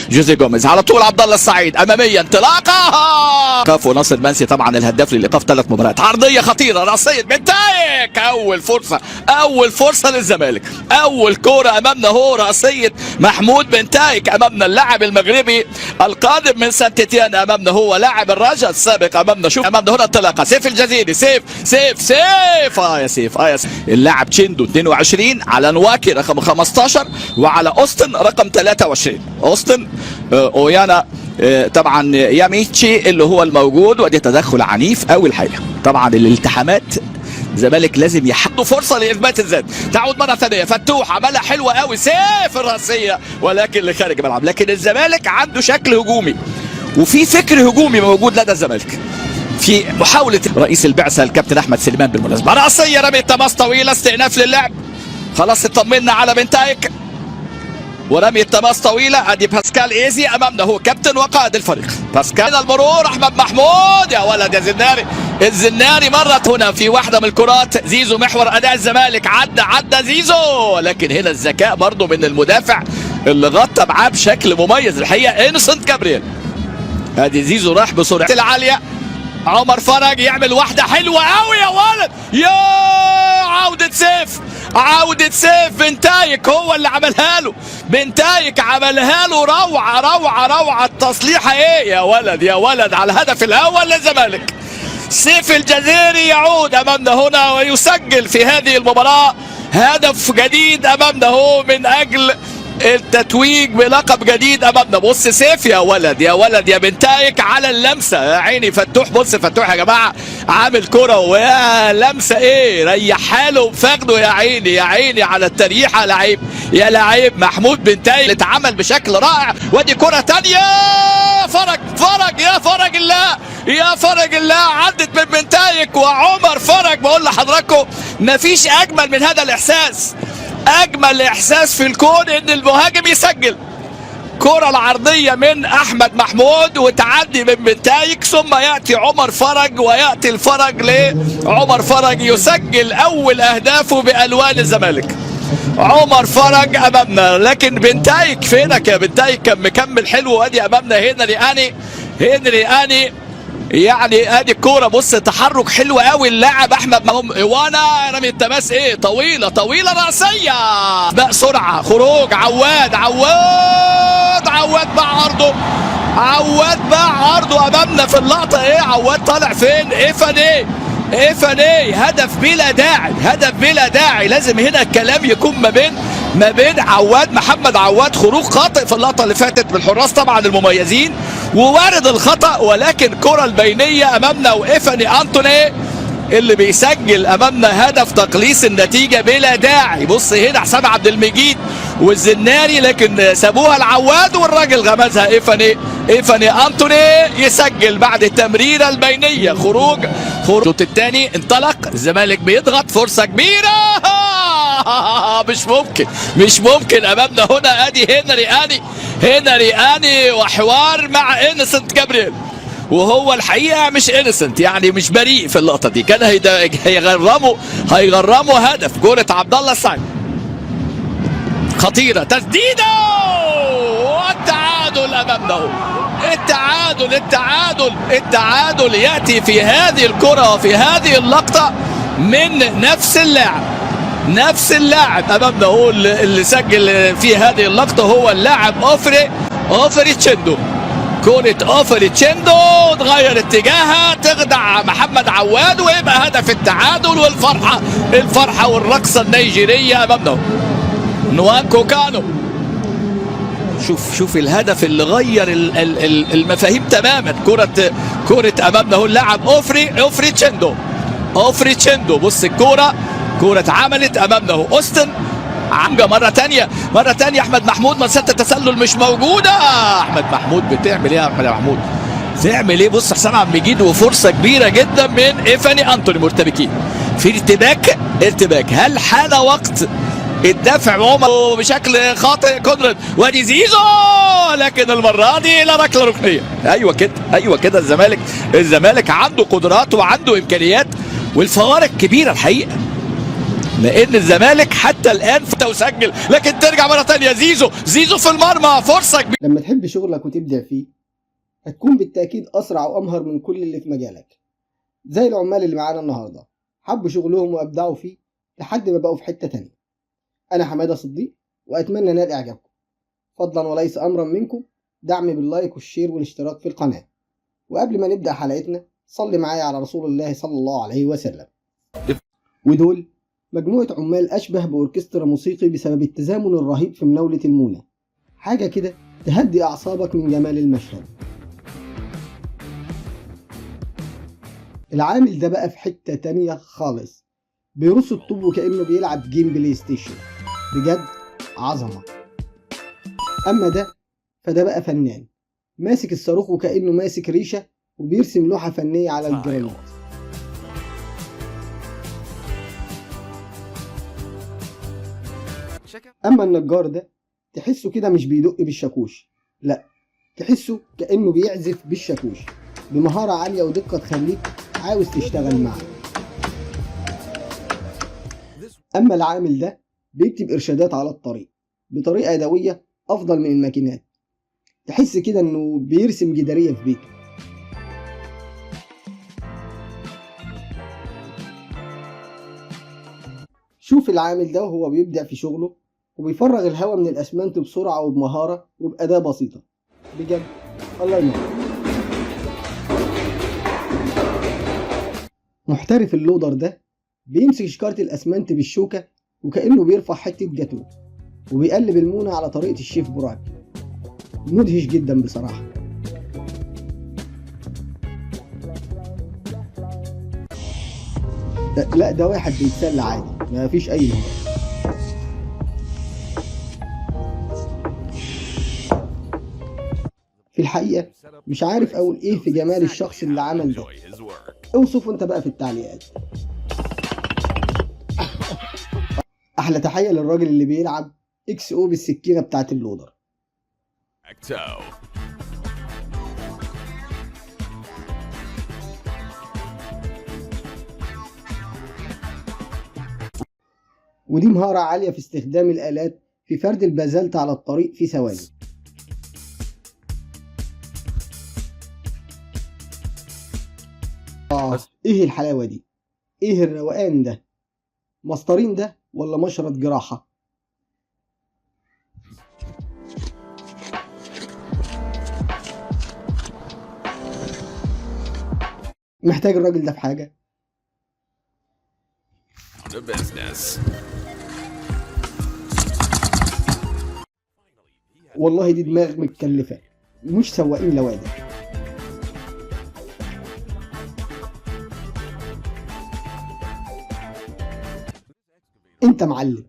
جوزي جوميز على طول. عبد الله السعيد اماميا انطلاقه كافو. ناصر منسي طبعا الهداف للايقاف 3 مباريات. عرضيه خطيره راسيه بنتايك. اول فرصه للزمالك. اول كوره امامنا هو راسيه محمود بنتايك امامنا اللاعب المغربي القادم من سانت تيان. امامنا هو لاعب الرجاء السابق. امامنا شوف امامنا هنا انطلاقه سيف الجزيري. سيف يا سيف اللاعب تشيندو 22 على نواكي رقم 15 وعلى اوستن رقم 23. اوستن اويانا طبعا ياميتشي اللي هو الموجود. ودي تدخل عنيف قوي الحقيقه. طبعا الالتحامات الزمالك لازم يحطوا فرصه لاثبات الذات. تعود مره ثانيه فتوح عملها حلوه قوي. سيف الراسيه ولكن لخارج الملعب. لكن الزمالك عنده شكل هجومي وفي فكر هجومي موجود لدى الزمالك في محاوله رئيس البعثه الكابتن احمد سليمان. بالمناسبه راسيه رميه تماس طويله استئناف للعب. خلاص اطمنا على بنتايك ورمية تماس طويلة. ادي باسكال ايزي امامنا هو كابتن وقائد الفريق. باسكال المرور احمد محمود يا ولد يا زناري. الزناري مرت هنا في واحدة من الكرات. زيزو محور اداء الزمالك عدى زيزو. لكن هنا الذكاء برضو من المدافع اللي غطى معاه بشكل مميز الحقيقة انسنت جابرييل. ادي زيزو راح بسرعة العالية. عمر فرج يعمل واحدة حلوة قوي يا ولد. يا عودة سيف بنتايك هو اللي عملها له. بنتايك عملها له روعة. التصليحة ايه يا ولد على الهدف الاول للزمالك. سيف الجزيري يعود امامنا هنا ويسجل في هذه المباراة هدف جديد امامنا هو من اجل التتويج بلقب جديد امامنا. بص سيف يا ولد يا بنتايك على اللمسه. يا عيني فتوح. بص فتوح يا جماعه عامل كره ويا لمسه ايه ريحها له بفخده. يا عيني على التريحه. لعيب محمود بنتايك اللي اتعمل بشكل رائع. ودي كره ثانيه يا فرج الله عدت من بنتايك وعمر فرج. بقول لحضراتكم مفيش اجمل من هذا الاحساس. اجمل احساس في الكون ان المهاجم يسجل. كرة العرضية من احمد محمود وتعدي من بنتايك ثم ياتي عمر فرج وياتي الفرج لعمر فرج يسجل اول اهدافه بالوان الزمالك. عمر فرج امامنا. لكن بنتايك فينك يا بنتايك؟ كان مكمل حلو. وادي امامنا هنري اني يعني ادي الكوره. بص تحرك حلو قوي اللاعب احمد محمود. وانا رمي التماس ايه طويله راسيه بقى سرعه خروج. عواد باع عرضه امامنا في اللقطه. ايه عواد طالع فين؟ ايفاني هدف بلا داعي. لازم هنا الكلام يكون ما بين محمد عواد. خروج خاطئ في اللقطه اللي فاتت بالحراس طبعا المميزين ووارد الخطا. ولكن كره البينيه امامنا وايفاني انتوني اللي بيسجل امامنا هدف تقليص النتيجه بلا داعي. بص هنا حسام عبد المجيد والزناري لكن سابوها العواد والراجل غمزها. ايفاني انتوني يسجل بعد التمريره البينيه. خروج الشوط الثاني انطلق الزمالك بيضغط. فرصه كبيره مش ممكن امامنا هنا. ادي هنري اني وحوار مع انسنت جابرييل. وهو الحقيقه مش انسنت يعني مش بريء في اللقطه دي. كان هيغرموا هدف. كوره عبد الله السعيد خطيره تسديده والتعادل امامنا. التعادل ياتي في هذه الكره وفي هذه اللقطه من نفس اللاعب امامنا. هو اللي سجل في هذه اللقطه هو اللاعب اوفري تشيندو. كرة اوفري تشيندو تغير اتجاهها تخدع محمد عواد ويبقى هدف التعادل. والفرحه والرقصه النيجيريه امامنا. نوانكو كانو. شوف الهدف اللي غير المفاهيم تماما. كرة امامنا هو اللاعب اوفري تشيندو. بص الكرة اتعملت امامنا هو اوستن عمجة مرة تانية احمد محمود. مسيرة التسلل مش موجودة. احمد محمود بتعمل ايه يا احمد محمود؟ تعمل ايه؟ بص حسام عبد المجيد وفرصة كبيرة جدا من ايفاني انتوني. مرتبكين في ارتباك. هل حان وقت الدفع عمر بشكل خاطئ؟ كونراد وادي زيزو لكن المرة دي لا ركلة ركنية. ايوه كده الزمالك عنده قدرات وعنده امكانيات والفوارق كبيرة الحقيقة. لان الزمالك حتى الان وسجل، لكن ترجع مره ثانيه زيزو في المرمى، فرصه كبيره. لما تحب شغلك وتبدع فيه هتكون بالتأكيد أسرع وأمهر من كل اللي في مجالك، زي العمال اللي معانا النهاردة حبوا شغلهم وأبدعوا فيه لحد ما بقوا في حتة تانية. أنا حمادة صديق وأتمنى نال إعجابكم، فضلا وليس أمرا منكم دعم باللايك والشير والاشتراك في القناة. وقبل ما نبدأ حلقتنا صلي معايا على رسول الله صلى الله عليه وسلم. ودول مجموعة عمال أشبه بأوركسترا موسيقي بسبب التزامن الرهيب في مناولة المونة، حاجة كده تهدي أعصابك من جمال المشهد. العامل ده بقى في حتة تانية خالص، بيرص الطوب وكأنه بيلعب جيم بلاي ستيشن، بجد عظمة. أما ده فده بقى فنان ماسك الصاروخ وكأنه ماسك ريشة وبيرسم لوحة فنية على الجرانيت. أما النجار ده تحسه كده مش بيدق بالشاكوش، لأ تحسه كأنه بيعزف بالشاكوش بمهارة عالية ودقة تخليك عاوز تشتغل معاه. أما العامل ده بيكتب إرشادات على الطريق بطريقة يدوية أفضل من الماكينات، تحس كده إنه بيرسم جدارية في بيته. شوف العامل ده وهو بيبدع في شغله وبيفرغ الهواء من الأسمنت بسرعة وبمهارة وبأداة بسيطة، بجد الله ينور. محترف اللودر ده بيمسك شكارة الأسمنت بالشوكة وكأنه بيرفع حتة جاتوه، وبيقلب المونة على طريقة الشيف براك، مدهش جدا بصراحة. لا ده واحد بيتسلى عادي، ما فيش أي مهارة. في الحقيقة مش عارف أقول إيه في جمال الشخص اللي عمل ده، اوصفه أنت بقى في التعليقات. أحلى تحية للراجل اللي بيلعب XO بالسكينة بتاعت اللودر. ودي مهارة عالية في استخدام الآلات في فرد البازلت على الطريق في ثواني. ايه الحلاوة دي، ايه الروقان ده، مسطرين ده ولا مشرط جراحة؟ محتاج الراجل ده في حاجة؟ والله دي دماغ متكلفة، مش سواقين لوادر. انت معلم.